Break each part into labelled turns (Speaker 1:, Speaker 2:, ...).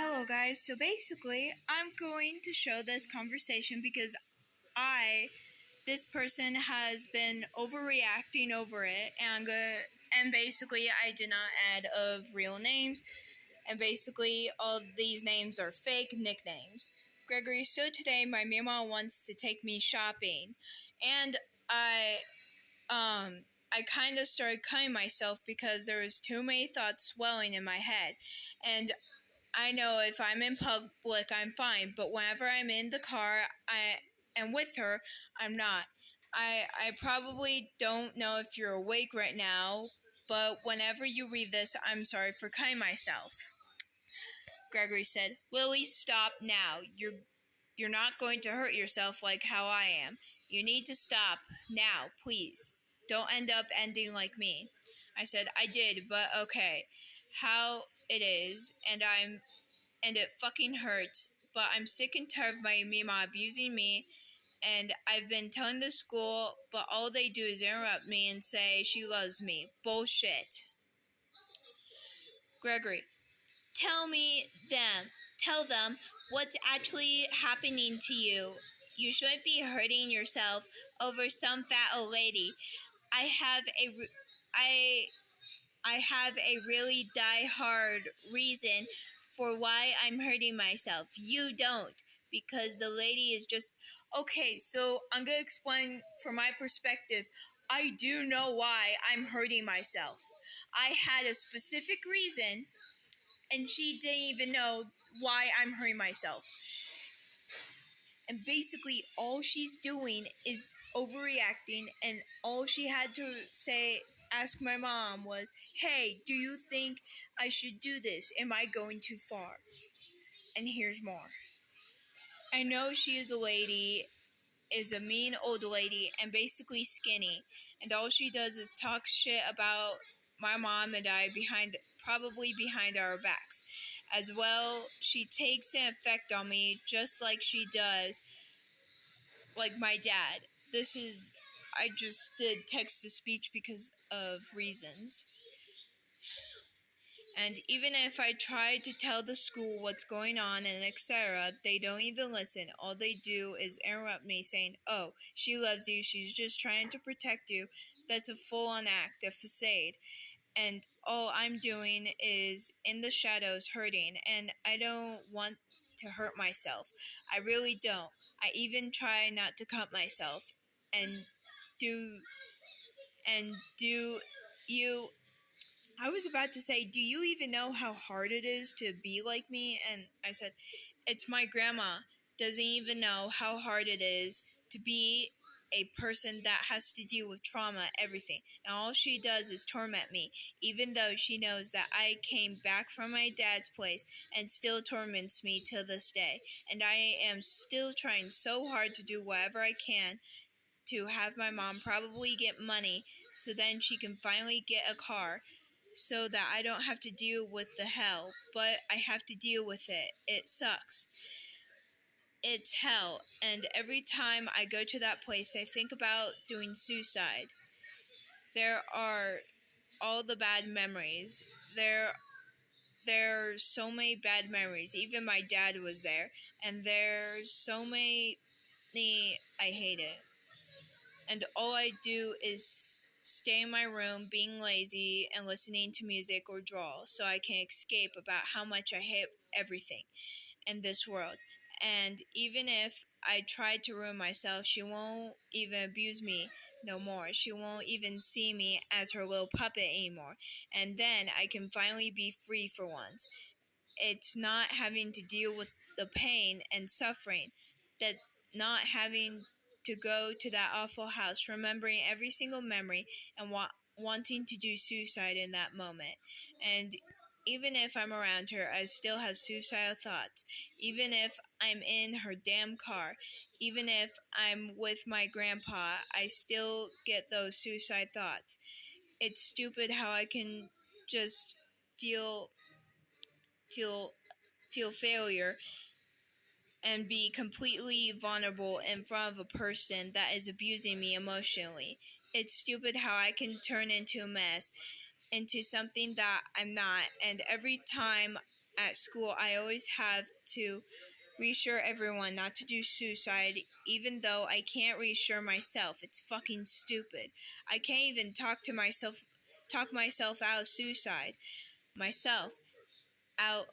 Speaker 1: Hello guys, so basically I'm going to show this conversation because this person has been overreacting over it and basically I did not add of real names and basically all these names are fake nicknames. Gregory, so today my mama wants to take me shopping and I kind of started cutting myself because there was too many thoughts swelling in my head. And I know if I'm in public, I'm fine, but whenever I'm in the car, and with her, I'm not. I probably don't know if you're awake right now, but whenever you read this, I'm sorry for cutting myself. Gregory said, Lily, stop now. You're not going to hurt yourself like how I am. You need to stop now, please. Don't end up ending like me. I said, I did, but okay. How it is, and it fucking hurts, but I'm sick and tired of my mima abusing me, and I've been telling the school, but all they do is interrupt me and say she loves me. Bullshit. Gregory, tell them what's actually happening to you. You shouldn't be hurting yourself over some fat old lady. I have a really die-hard reason for why I'm hurting myself. You don't, because the lady is just... Okay, so I'm going to explain from my perspective. I do know why I'm hurting myself. I had a specific reason, and she didn't even know why I'm hurting myself. And basically, all she's doing is overreacting, and all she had to ask my mom was, hey, do you think I should do this? Am I going too far? And here's more. I know she is a mean old lady, and basically skinny, and all she does is talk shit about my mom and I probably behind our backs. As well, she takes an effect on me just like she does like my dad. I just did text-to-speech because of reasons. And even if I try to tell the school what's going on and etc., they don't even listen. All they do is interrupt me saying, oh, she loves you, she's just trying to protect you. That's a full-on act, a facade. And all I'm doing is in the shadows hurting, and I don't want to hurt myself. I really don't. I even try not to cut myself. And do you... I was about to say, do you even know how hard it is to be like me? And I said, it's my grandma. Doesn't even know how hard it is to be a person that has to deal with trauma, everything. And all she does is torment me, even though she knows that I came back from my dad's place and still torments me till this day. And I am still trying so hard to do whatever I can to have my mom probably get money so then she can finally get a car, so that I don't have to deal with the hell, but I have to deal with it. It sucks. It's hell, and every time I go to that place, I think about doing suicide. There are all the bad memories. There are so many bad memories. Even my dad was there, and there's so many... I hate it. And all I do is stay in my room being lazy and listening to music or draw so I can escape about how much I hate everything in this world. And even if I try to ruin myself, she won't even abuse me no more. She won't even see me as her little puppet anymore. And then I can finally be free for once. It's not having to deal with the pain and suffering, that not having to go to that awful house, remembering every single memory and wanting to do suicide in that moment. And even if I'm around her, I still have suicidal thoughts. Even if I'm in her damn car, even if I'm with my grandpa, I still get those suicide thoughts. It's stupid how I can just feel failure and be completely vulnerable in front of a person that is abusing me emotionally. It's stupid how I can turn into a mess into something that I'm not. And every time at school, I always have to reassure everyone not to do suicide, even though I can't reassure myself. It's fucking stupid. I can't even talk myself out of suicide. Myself out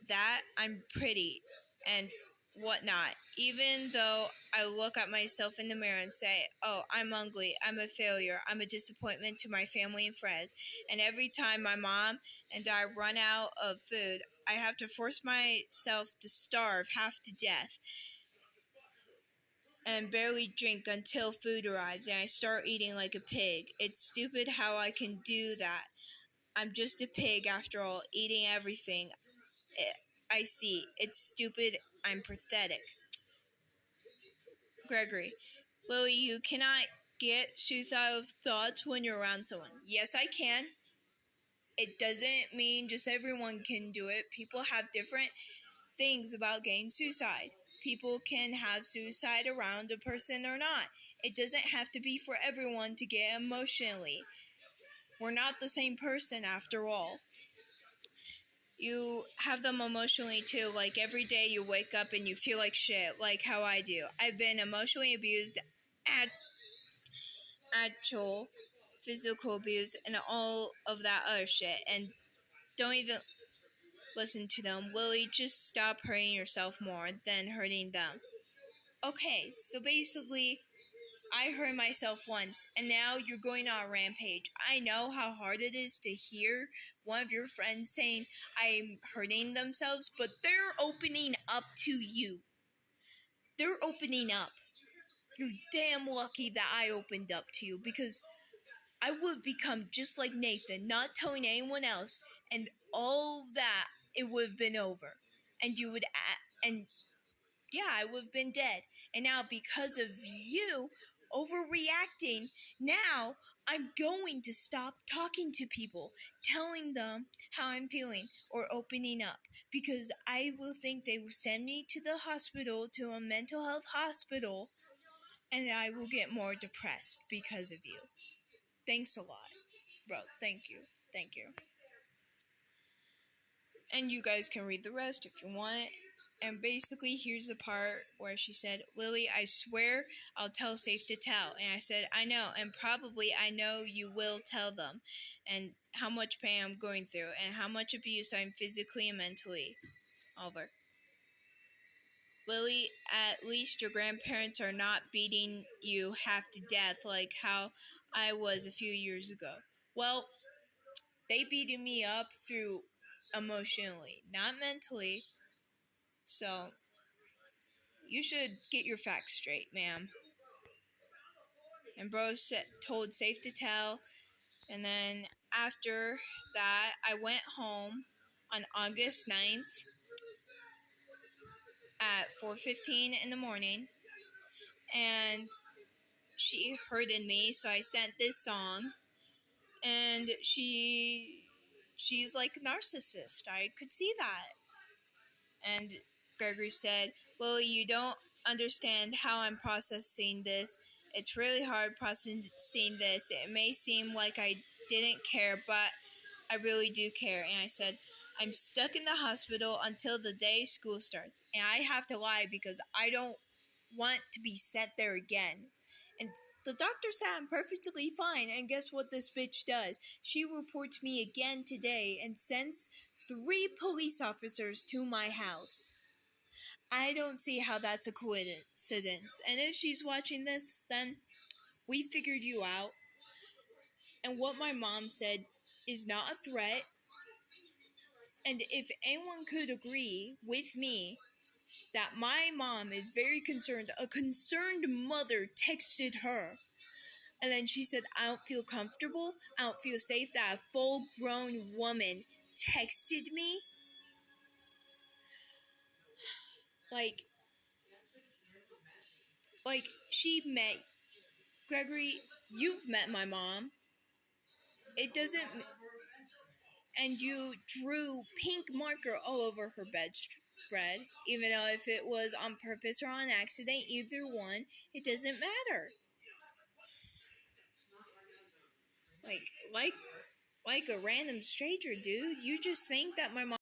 Speaker 1: that I'm pretty and whatnot. Even though I look at myself in the mirror and say, oh, I'm ugly, I'm a failure, I'm a disappointment to my family and friends. And every time my mom and I run out of food, I have to force myself to starve half to death and barely drink until food arrives and I start eating like a pig. It's stupid how I can do that. I'm just a pig after all, eating everything I see. It's stupid. I'm pathetic. Gregory, Lily, you cannot get suicidal thoughts when you're around someone. Yes, I can. It doesn't mean just everyone can do it. People have different things about getting suicide. People can have suicide around a person or not. It doesn't have to be for everyone to get emotionally. We're not the same person after all. You have them emotionally too, like every day you wake up and you feel like shit, like how I do. I've been emotionally abused, actual physical abuse, and all of that other shit, and don't even listen to them. Lily, just stop hurting yourself more than hurting them. Okay, so basically, I hurt myself once, and now you're going on a rampage. I know how hard it is to hear one of your friends saying I'm hurting themselves, but they're opening up to you. They're opening up. You're damn lucky that I opened up to you, because I would have become just like Nathan, not telling anyone else, and all that, it would have been over. And you would, and yeah, I would have been dead. And now, because of you overreacting, now I'm going to stop talking to people, telling them how I'm feeling, or opening up, because I will think they will send me to the hospital, to a mental health hospital, and I will get more depressed because of you. Thanks a lot, bro. Thank you. Thank you. And you guys can read the rest if you want. And basically, here's the part where she said, Lily, I swear I'll tell Safe to Tell. And I said, I know, and probably I know you will tell them, and how much pain I'm going through, and how much abuse I'm physically and mentally. Over. Lily, at least your grandparents are not beating you half to death like how I was a few years ago. Well, they beat me up through emotionally, not mentally. So, you should get your facts straight, ma'am. And bro told Safe to Tell. And then after that, I went home on August 9th at 4:15 in the morning. And she hurted me, so I sent this song. And she's like a narcissist. I could see that. And Gregory said, Lily, you don't understand how I'm processing this. It's really hard processing this. It may seem like I didn't care, but I really do care. And I said, I'm stuck in the hospital until the day school starts. And I have to lie because I don't want to be sent there again. And the doctor said I'm perfectly fine. And guess what this bitch does? She reports me again today and sends 3 police officers to my house. I don't see how that's a coincidence. And if she's watching this, then we figured you out. And what my mom said is not a threat. And if anyone could agree with me that my mom is very concerned, a concerned mother texted her. And then she said, I don't feel comfortable. I don't feel safe that a full-grown woman texted me. Like, she met Gregory, you've met my mom. It doesn't... And you drew pink marker all over her bedspread. Even though if it was on purpose or on accident, either one, it doesn't matter. Like, Like a random stranger, dude. You just think that my mom